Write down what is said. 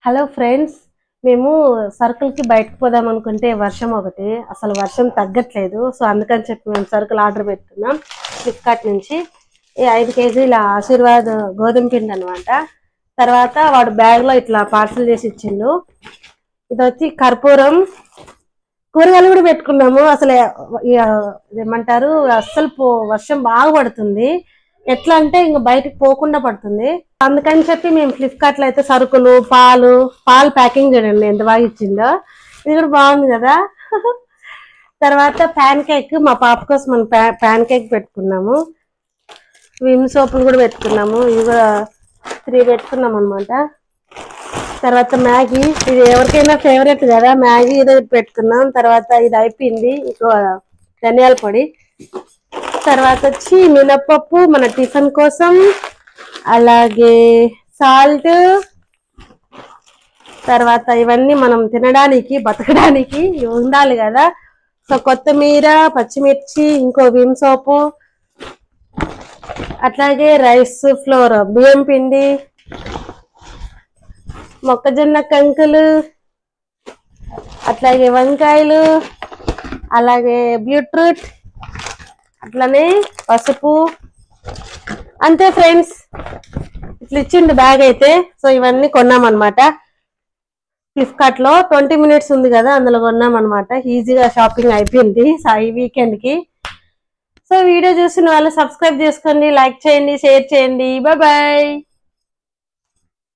Hello friends, మేము సరుకులకి బయటకు పోదాం అనుకుంటే వర్షం ఒకటి అసలు వర్షం తగ్గట్లేదు. సో అందుకని చెప్పి మేము సరుకులు ఆర్డర్ పెట్టుకున్నాం ఫ్లిప్కార్ట్ నుంచి. ఈ 5 కేజీల ఆశీర్వాద్ గోధుమ పిండి అనమాట. తర్వాత వాడు బ్యాగ్లో ఇట్లా పార్సల్ చేసి ఇచ్చిండు. ఇది వచ్చి కర్పూరం, కూరగాయలు కూడా పెట్టుకున్నాము. అసలు ఏమంటారు, అస్సలు వర్షం బాగా పడుతుంది. ఎట్లా అంటే ఇంక బయటకు పోకుండా పడుతుంది. అందుకని చెప్పి మేము ఫ్లిప్కార్ట్ లో అయితే సరుకులు, పాలు ప్యాకింగ్ చూడండి ఎంత బాగా ఇచ్చిందో. ఇది కూడా బాగుంది కదా. తర్వాత ప్యాన్ కేక్, మా పాప కోసం మనం ప్యాన్ కేక్ పెట్టుకున్నాము. విమ్ సోపులు కూడా పెట్టుకున్నాము. ఇవి కూడా 3 పెట్టుకున్నాం అనమాట. తర్వాత మ్యాగీ, ఇది ఎవరికైనా ఫేవరెట్ కదా, మ్యాగీ ఇది పెట్టుకున్నాం. తర్వాత ఇది అయిపోయింది, ఇంకో ధనియాల పొడి. తర్వాత వచ్చి మినపప్పు మన టిఫిన్ కోసం, అలాగే సాల్ట్, తర్వాత ఇవన్నీ మనం తినడానికి బతకడానికి ఉండాలి కదా. సో కొత్తిమీర, పచ్చిమిర్చి, ఇంకో విమ్ సోపు, అట్లాగే రైస్ ఫ్లోర్, బియ్యం పిండి, మొక్కజొన్న కంకులు, అట్లాగే వంకాయలు, అలాగే బీట్రూట్, అట్లనే పసుపు. అంతే ఫ్రెండ్స్, ఇట్లా ఇచ్చిండు బ్యాగ్ అయితే. సో ఇవన్నీ కొన్నామన్నమాట ఫ్లిప్కార్ట్ లో. 20 మినిట్స్ ఉంది కదా, అందులో కొన్నామన్నమాట. ఈజీగా షాపింగ్ అయిపోయింది ఈ వీకెండ్ కి. సో వీడియో చూసిన వాళ్ళు సబ్స్క్రైబ్ చేసుకోండి, లైక్ చేయండి, షేర్ చేయండి. Bye bye.